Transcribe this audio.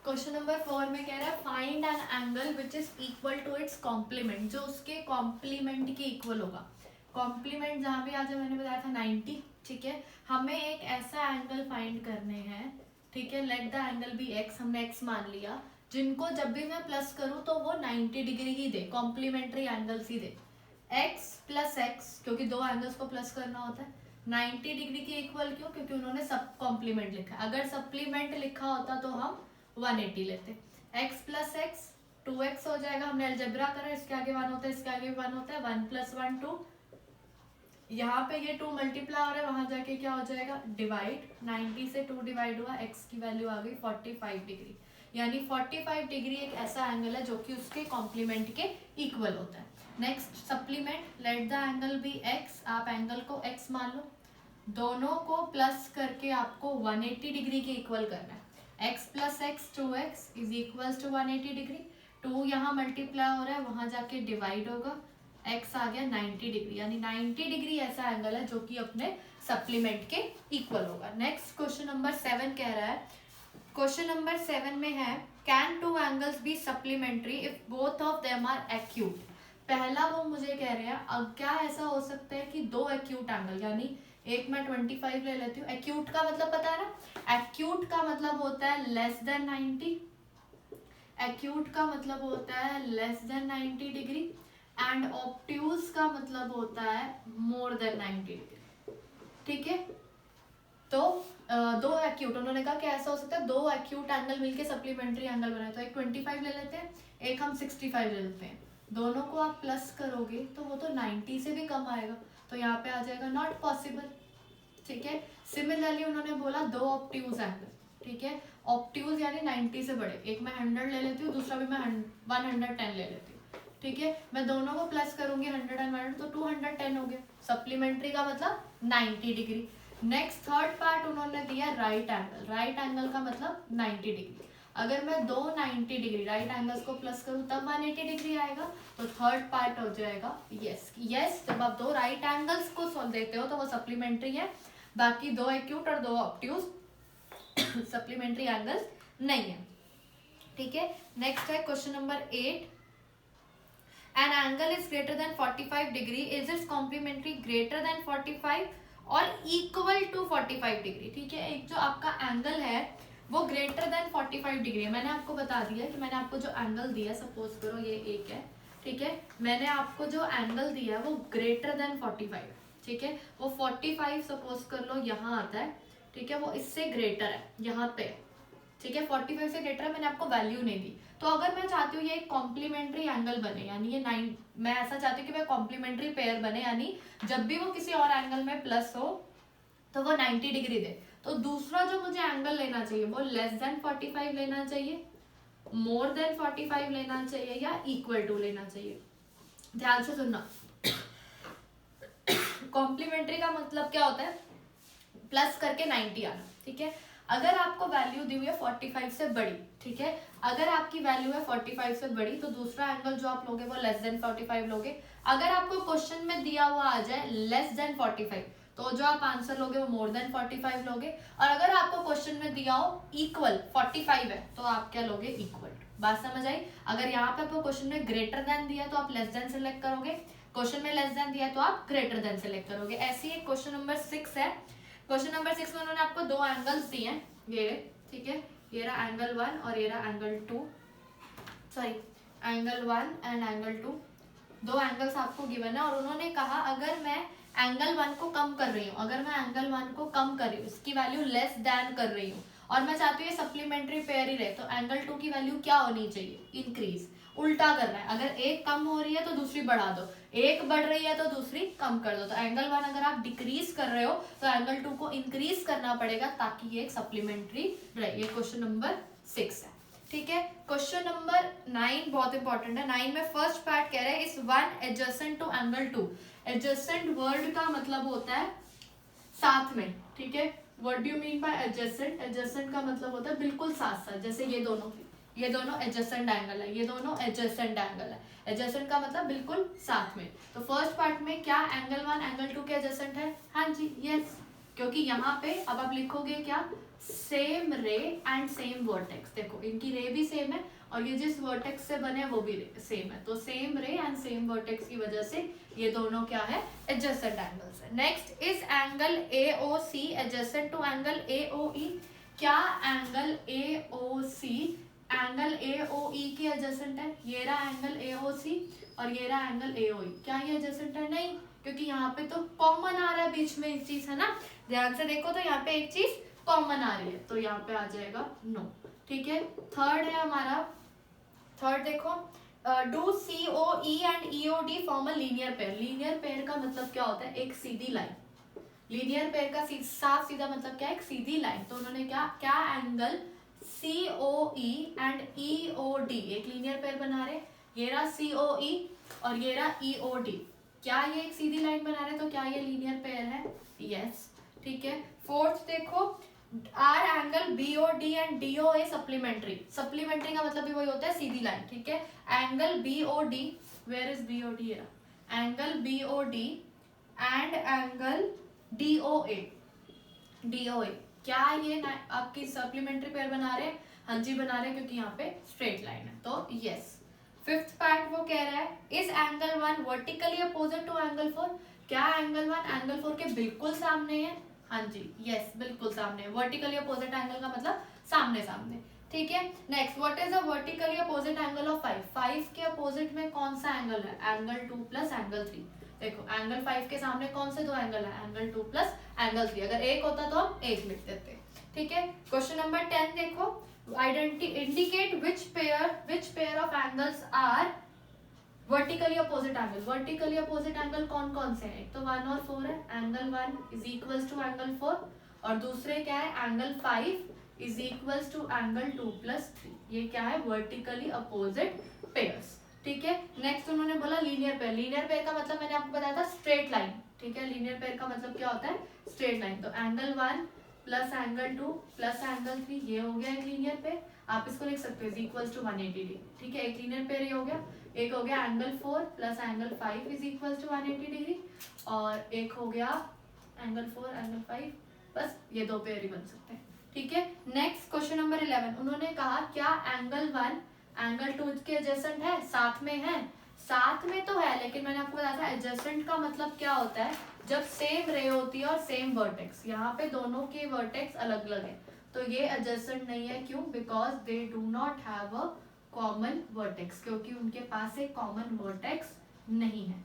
Question number 4 में कह रहा है find an angle which is equal to its complement, जो उसके कॉम्प्लीमेंट के इक्वल होगा। कॉम्प्लीमेंट जहाँ भी आज मैंने बताया था 90, ठीक है। हमें एक ऐसा एंगल फाइंड करने हैं, ठीक है। Let the angle be x, हमने एक्स मान लिया, जिनको जब भी मैं प्लस करूँ तो वो 90 डिग्री ही दे, कॉम्प्लीमेंट्री एंगल्स ही दे। एक्स प्लस एक्स, क्योंकि दो एंगल्स को प्लस करना होता है। 90 डिग्री के इक्वल क्यों? क्योंकि उन्होंने सब कॉम्प्लीमेंट लिखा है। अगर सप्लीमेंट लिखा होता तो हम 180 लेते। x प्लस एक्स 2x हो जाएगा, हमने अलजेब्रा करा, इसके आगे 1 होता है, इसके आगे 1 होता है, 1 प्लस 1 2। यहाँ पे ये 2 मल्टीप्लाई हो रहा है, वहां जाके क्या हो जाएगा डिवाइड, 90 से 2 डिवाइड हुआ, x की वैल्यू आ गई 45 डिग्री। यानी 45 डिग्री एक ऐसा एंगल है जो कि उसके कॉम्प्लीमेंट के इक्वल होता है। Next supplement, let the angle be x, आप एंगल को x मान लो, दोनों को प्लस करके आपको 180 डिग्री के इक्वल करना है। x plus x 2x is equals to 180 degree. 2 यहाँ मल्टीप्लाई हो रहा है, वहां जाके डिवाइड होगा, x आ गया 90 डिग्री। यानी 90 डिग्री ऐसा एंगल है जो कि अपने सप्लीमेंट के इक्वल होगा। नेक्स्ट क्वेश्चन नंबर 7 कह रहा है, क्वेश्चन नंबर 7 में है can two angles be supplementary if both of them are acute. पहला वो मुझे कह रहे हैं अब क्या ऐसा हो सकता है कि दो एक्यूट एंगल, यानी एक मैं 25 ले लेती हूँ। एक्यूट का मतलब पता है ना, एक्यूट का मतलब होता है लेस देन 90, एक्यूट का मतलब होता है less than 90 degree, and obtuse का मतलब होता है मोर देन 90 डिग्री, ठीक है। तो दो एक्यूट, उन्होंने कहा कि ऐसा हो सकता है दो एक्यूट एंगल मिलके सप्लीमेंट्री एंगल बनाए। तो एक 25 ले लेते हैं, एक हम 65 ले लेते हैं। दोनों को आप प्लस करोगे तो वो तो 90 से भी कम आएगा, तो यहाँ पे आ जाएगा नॉट पॉसिबल, ठीक है। सिमिलरली उन्होंने बोला दो ऑब्ट्यूज एंगल, ठीक है। ऑब्ट्यूज यानी 90 से बड़े, एक मैं 100 ले लेती हूँ, दूसरा भी मैं 110 ले लेती हूँ, ठीक है। मैं दोनों को प्लस करूंगी 100 एंड 100, तो 210 हो गया। सप्लीमेंट्री का मतलब 90 डिग्री। नेक्स्ट थर्ड पार्ट उन्होंने दिया राइट एंगल, राइट एंगल का मतलब 90 डिग्री। अगर मैं दो 90 डिग्री राइट एंगल्स को प्लस करूं तब 180 डिग्री आएगा, तो थर्ड पार्ट हो जाएगा यस। यस, जब आप दो राइट एंगल्स को सॉल्व देते हो तो वो सप्लीमेंट्री है, बाकी दो एक्यूट और दो ऑब्ट्यूज सप्लीमेंट्री एंगल्स नहीं है, ठीक है। नेक्स्ट है question number 8, an angle is greater than 45 degree, is its complementary greater than 45 और इक्वल टू 45 डिग्री, ठीक है। एक जो आपका एंगल है वो ग्रेटर देन 45 डिग्री है। मैंने आपको बता दिया कि मैंने आपको जो एंगल दिया, सपोज करो ये एक है, ठीक है। मैंने आपको जो एंगल दिया है वो ग्रेटर देन 45, ठीक है। वो 45 सपोज कर लो यहाँ आता है, ठीक है, वो इससे ग्रेटर है यहाँ पे, ठीक है। 45 से ग्रेटर है, मैंने आपको वैल्यू नहीं दी। तो अगर मैं चाहती हूँ ये एक कॉम्प्लीमेंट्री एंगल बने, यानी ये 9, मैं ऐसा चाहती हूँ कि मैं कॉम्प्लीमेंट्री पेयर बने, यानी जब भी वो किसी और एंगल में प्लस हो तो वो 90 डिग्री दे, तो दूसरा जो मुझे एंगल लेना चाहिए वो लेस देन 45 लेना चाहिए, मोर देन 45 लेना चाहिए, या इक्वल टू लेना चाहिए। ध्यान से सुनना, कॉम्प्लीमेंट्री का मतलब क्या होता है, प्लस करके 90 आना, ठीक है। अगर आपको वैल्यू दी हुई है 45 से बड़ी, ठीक है, अगर आपकी वैल्यू है 45 से बड़ी तो दूसरा एंगल जो आप लोगे वो लेस देन 45 लोगे। अगर आपको क्वेश्चन में दिया हुआ आ जाए लेस देन 45, तो जो आप आंसर लोगे वो मोर देन 45 लोगे। और अगर आपको क्वेश्चन में दिया हो इक्वल 45 है तो आप क्या लोगे, इक्वल। बात समझ आई? अगर यहाँ पे आपको क्वेश्चन में ग्रेटर देन दिया तो आप लेस देन सेलेक्ट करोगे, क्वेश्चन में लेस देन दिया तो आप ग्रेटर देन सेलेक्ट करोगे। ऐसी एक क्वेश्चन नंबर 6 है। क्वेश्चन नंबर 6 में उन्होंने आपको दो एंगल्स दिए हैं, ये, ठीक है, ये रहा एंगल 1 और ये रहा angle 2, sorry angle 1 and angle 2, दो एंगल्स आपको गिवन है। और उन्होंने कहा अगर मैं एंगल 1 को कम कर रही हूँ, अगर मैं एंगल 1 को कम कर रही हूँ, इसकी वैल्यू लेस देन कर रही हूँ, और मैं चाहती हूँ ये सप्लीमेंट्री पेयर ही रहे, तो एंगल 2 की वैल्यू क्या होनी चाहिए, इंक्रीज। उल्टा करना है, अगर एक कम हो रही है तो दूसरी बढ़ा दो, एक बढ़ रही है तो दूसरी कम कर दो। तो एंगल 1 अगर आप डिक्रीज कर रहे हो तो एंगल 2 को इंक्रीज करना पड़ेगा ताकि ये एक सप्लीमेंट्री रहे। ये क्वेश्चन नंबर 6 है, ठीक है। क्वेश्चन नंबर 9 बहुत इंपॉर्टेंट है। 9 में फर्स्ट पार्ट कह रहे हैं इस 1 adjacent to angle 2। Adjacent word का मतलब होता है साथ में, ठीक है। What do you mean by adjacent? Adjacent का मतलब होता है बिल्कुल साथ साथ, जैसे ये दोनों एडजेसेंट एंगल है, ये दोनों एडजेसेंट एंगल है। एडजेसेंट का मतलब बिल्कुल साथ में। तो फर्स्ट पार्ट में क्या एंगल 1 एंगल 2 के एडजेसेंट है? हाँ जी, यस, क्योंकि यहाँ पे अब आप लिखोगे क्या, सेम रे एंड सेम वर्टेक्स। देखो इनकी रे भी सेम है और ये जिस वर्टेक्स से बने वो भी सेम है, तो सेम रे एंड सेम वर्टेक्स की वजह से ये दोनों क्या है, एडजेसेंट एंगल्स है। Next is angle AOC adjacent to angle AOE। क्या एंगल AOC एंगल AOE के एडजेसेंट है? ये रहा एंगल AOC और ये रहा एंगल AOE, क्या ये एडजेसेंट है? नहीं, क्योंकि यहाँ पे तो कॉमन आ रहा है बीच में एक चीज, है ना, ध्यान से देखो तो यहाँ पे एक चीज कॉमन आ रही है, तो यहाँ पे आ जाएगा नो। ठीक है, थर्ड है हमारा, थर्ड देखो, do COE and EOD form a linear pair. Linear pair का मतलब क्या होता है? एक सीधी लाइन। लीनियर पेयर का साफ सीधा मतलब क्या है? एक सीधी लाइन। तो उन्होंने क्या एंगल COE एंड EOD एक लीनियर पेयर बना रहे, ये रहा COE और ये रहा EOD, क्या ये एक सीधी लाइन बना रहे, तो क्या ये लीनियर पेयर है? यस। ठीक है, फोर्थ देखो, R angle BOD and DOA supplementary. Supplementary का मतलब भी वही होता है, सीधी लाइन। ठीक है, angle BOD, where is BOD? Angle BOD and angle DOA, क्या ये आपकी सप्लीमेंट्री पेयर बना रहे हैं? हाँ जी बना रहे हैं, क्योंकि यहाँ पे स्ट्रेट लाइन है, तो यस। फिफ्थ पार्ट वो कह रहा है, is angle 1 vertically opposite to angle 4। क्या एंगल 1 एंगल 4 के बिल्कुल सामने है? हाँ जी, यस, बिल्कुल सामने। वर्टिकली अपोजिट एंगल का मतलब सामने सामने। ठीक है, next, what is the vertically opposite angle of 5? 5 के अपोजिट में कौन सा एंगल है? Angle 2 plus angle 3। देखो एंगल 5 के सामने कौन से दो एंगल है? Angle 2 plus angle 3। अगर एक होता तो हम एक लिख देते। ठीक है, क्वेश्चन नंबर 10 देखो, indicate which pair of angles are vertically opposite angle. Vertically opposite angle कौन कौन से हैं? एक तो 1 और 4 है, angle 1 is equals to angle 4, और दूसरे क्या है? Angle 5 is equals to angle 2 plus 3। ये क्या है? Vertically opposite pairs. ठीक है, नेक्स्ट उन्होंने बोला लीनियर पेयर। लीनियर पेयर का मतलब मैंने आपको बताया था स्ट्रेट लाइन। ठीक है, लीनियर पेयर का मतलब क्या होता है? Straight line. तो angle 1 plus angle 2 plus angle 3, ये हो गया एक लीनियर पेयर। आप इसको लिख सकते हो इज इक्वल्स टू 180 डिग्री। ठीक है, एक लीनियर पेयर ये हो गया। एक हो गया angle 4 plus angle 5 is equal to 180 degree, और एक हो गया एंगल 4 एंगल 5, बस ये दो पेयर ही बन सकते हैं। ठीक है, नेक्स्ट क्वेश्चन नंबर 11, उन्होंने कहा क्या एंगल 1 एंगल 2 के एडजेसेंट है? साथ में है, साथ में तो है, लेकिन मैंने आपको बताया था एडजेसेंट का मतलब क्या होता है? जब सेम रे होती है और सेम वर्टेक्स। यहाँ पे दोनों के वर्टेक्स अलग अलग है, तो ये एडजेसेंट नहीं है। क्यों? Because they do not have a common vertex, क्योंकि उनके पास एक कॉमन वर्टेक्स नहीं है।